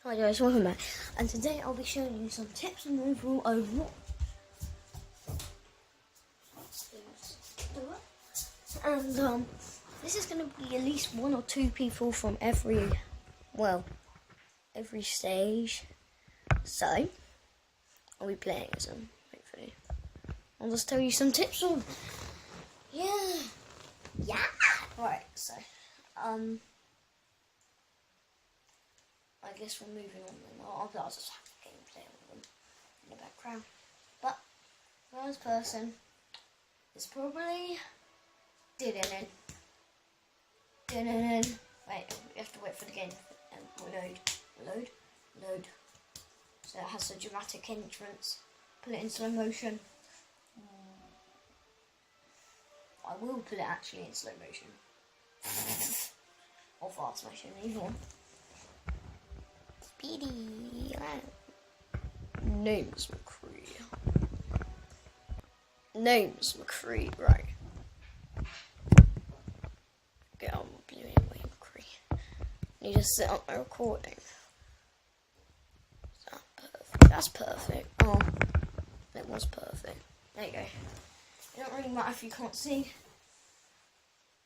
Hi guys, welcome back. And today I'll be showing you some tips and overall Overwatch. And this is going to be at least 1 or 2 people from every stage. So I'll be playing as them, hopefully. I'll just tell you some tips on. Yeah. Right. So I guess we're moving on then. I'll just have a gameplay with them in the background. But first person is probably Dylan. Wait, we have to wait for the game to load. So it has a dramatic entrance. Put it in slow motion. I will put it actually in slow motion. Or fast motion, either one. Speedy. Name's McCree, right. Get on my blue anyway, McCree. Need to set up my recording. Is that perfect? That's perfect. Oh, it was perfect. There you go. It don't really matter if you can't see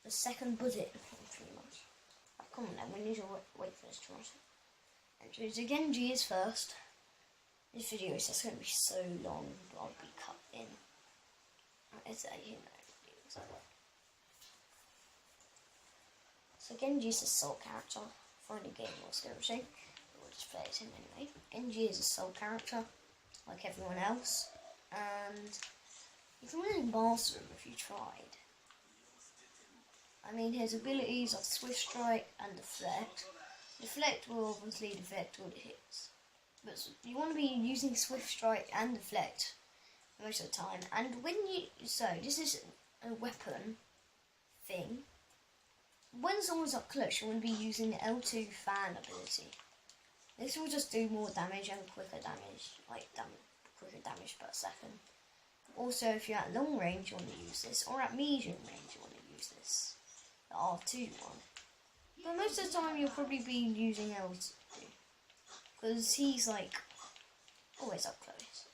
the second bullet, pretty much. Oh, come on then, we need to wait for this to run. So Genji is first. This video is just going to be so long, but I'll be cut in. So Genji's a sole character. Find a game or skirmishing. We'll just play as him anyway. Genji is a sole character, like everyone else, and you can really master him if you tried. I mean, his abilities are Swift Strike and Deflect. Deflect will obviously deflect all the hits, but you want to be using Swift Strike and Deflect most of the time. And this is a weapon thing. When someone's up close, you want to be using the L2 fan ability. This will just do more damage and quicker damage, quicker damage per second. Also, if you're at long range, you want to use this, or at medium range, you want to use this, the R2 one. But most of the time you'll probably be using L2, because he's always up close.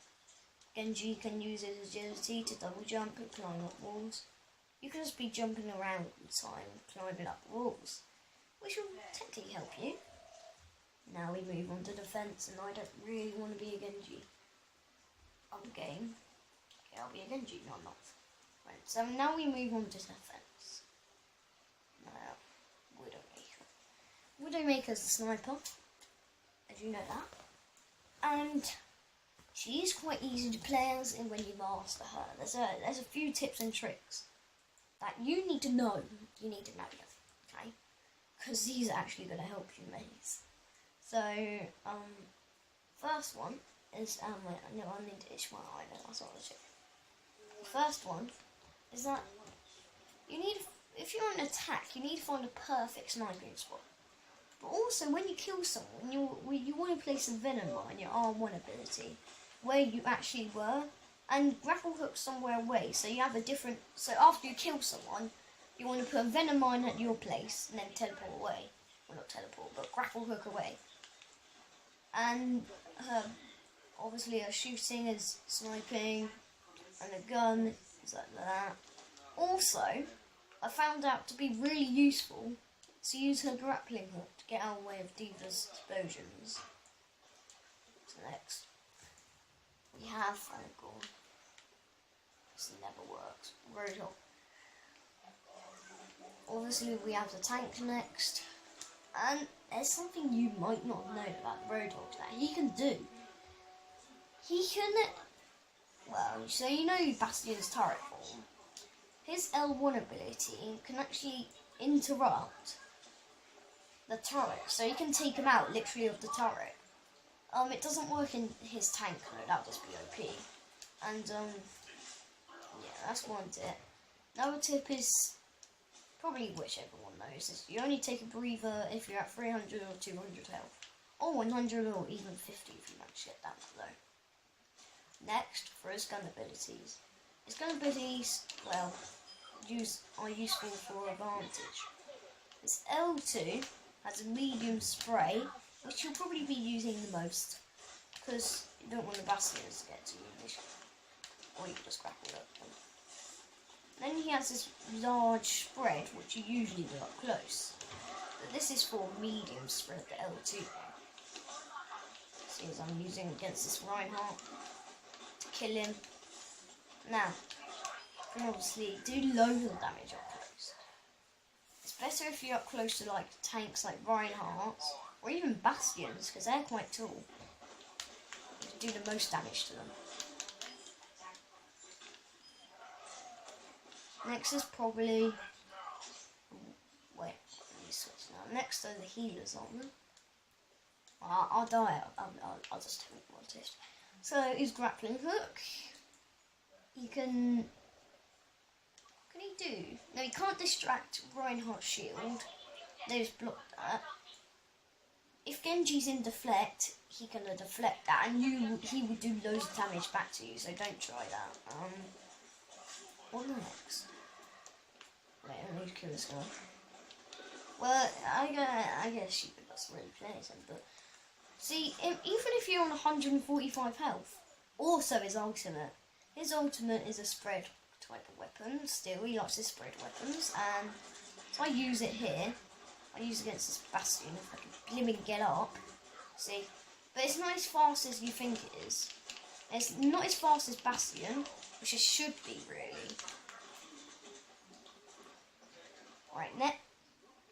Genji can use his agility to double jump and climb up walls. You can just be jumping around all the time, climbing up walls, which will technically help you. Now we move on to defense, and I don't really want to be a Genji on the game. Okay, I'll be a Genji, no I'm not. Right, so now we move on to defense. Now, Widowmaker's a sniper, as you know that, and she is quite easy to play as when you master her. There's a few tips and tricks that you need to know. Okay? Because these are actually going to help you, mates. So, first one is I need to itch my eye. That's what I check. The first one is that if you're on attack, you need to find a perfect sniping spot. But also, when you kill someone, you want to place a venom mine, your R1 ability, where you actually were, and grapple hook somewhere away. So you have so after you kill someone, you want to put a venom mine at your place and then teleport away. Well, not teleport, but grapple hook away. And obviously, her shooting is sniping, and a gun is like that. Also, I found out to be really useful to use her grappling hook to get out of the way of D.Va's explosions. So next, we have Frankel. This never works. Roadhog. Obviously, we have the tank next. And there's something you might not know about Roadhog that he can do. So you know Bastion's turret form. His L1 ability can actually interrupt the turret, so you can take him out literally of the turret. It doesn't work in his tank mode, that'll just be OP. And yeah, that's one tip. Another tip is probably which everyone knows is you only take a breather if you're at 300 or 200 health, or 100 or even 50 if you manage to get down low. Next, for his gun abilities. His gun abilities, are useful for advantage. This L2 has a medium spray which you'll probably be using the most, because you don't want the bastions to get to you, or you can just grapple up them. Then he has this large spread, which you usually do up close. But this is for medium spread, the L2 one. See, as I'm using against this Reinhardt to kill him. Now, you can obviously do loads of damage up close. It's better if you're up close to like tanks like Reinhardt, or even Bastions, because they're quite tall. You can do the most damage to them. Next is probably... Wait, let me switch now. Next are the healers on. I'll die. I'll just take one test. So, his grappling hook. You can... What can he do? No, he can't distract Reinhardt's shield. They just block that. If Genji's in deflect, he can deflect that, and he would do loads of damage back to you, so don't try that. What next? Wait, I need to kill this guy. Well, I guess you could just really play him, but... See, even if you're on 145 health, also his ultimate. His ultimate is a spread type of weapon, still, he likes to spread weapons, and so I use it here. I use it against this Bastion, if I can blimmin' get up. See? But it's not as fast as you think it is. It's not as fast as Bastion, which it should be, really. Right, net.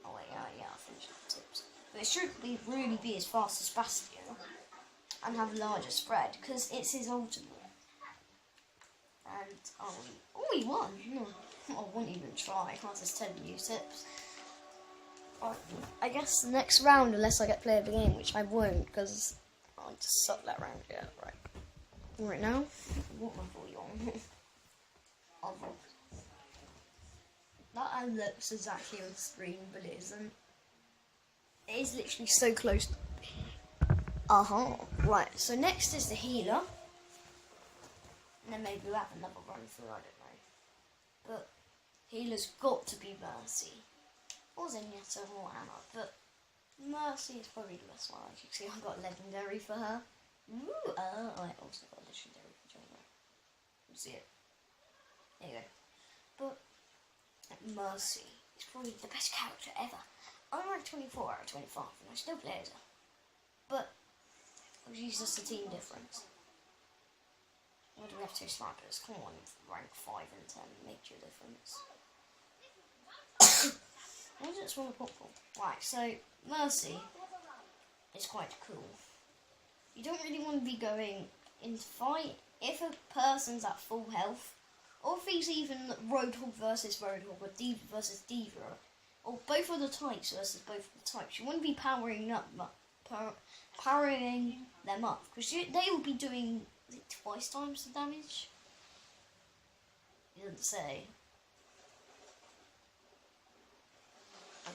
Oh wait, yeah, I finished the tips. But it should really be as fast as Bastion and have a larger spread because it's his ultimate. And he won. No, I won't even try. I can't just tell you tips. Right, I guess the next round, unless I get player of the game, which I won't because I'll just suck that round. Yeah, right. Right now, what am I on? That looks exactly on the screen, but it isn't. It is literally so close. Right, so next is the healer. And then maybe we'll have another run through, I don't know. But healer's got to be Mercy. Or Zenyatta or Anna, but Mercy is probably the best one. You see, I got legendary for her. Ooh, I also got legendary for Jonah. You see it. There you go. But Mercy is probably the best character ever. I'm like 24 out of 25 and I still play as her. But she's just a team difference. Why do we have two snipers? Come on, rank 5 and 10, make your difference. Why does it smell purple? Right, so Mercy is quite cool. You don't really want to be going into fight if a person's at full health, or if he's even Roadhog versus Roadhog, or Diva versus Diva, or both of the types versus both of the types. You want to be powering them up, because they will be doing twice times the damage. He doesn't say.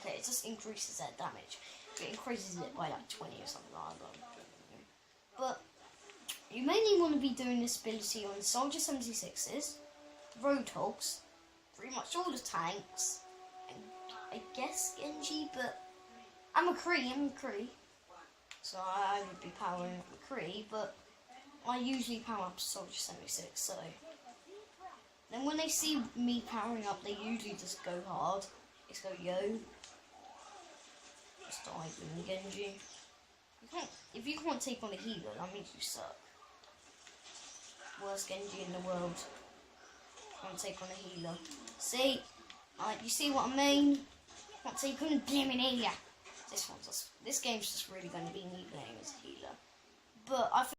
Okay, it just increases their damage. It increases it by like 20 or something like that. But you mainly want to be doing this ability on Soldier 76s, Roadhogs, pretty much all the tanks, and I guess Genji, but I'm McCree. So I would be powering up McCree, but I usually power up Soldier 76, so then when they see me powering up, they usually just go hard. Just go yo. Just die with Genji. If you can't take on a healer, that means you suck. Worst Genji in the world. Can't take on a healer. See? You see what I mean? Can't take on a blimmin' healer. This game's just really going to be me playing as a healer. But I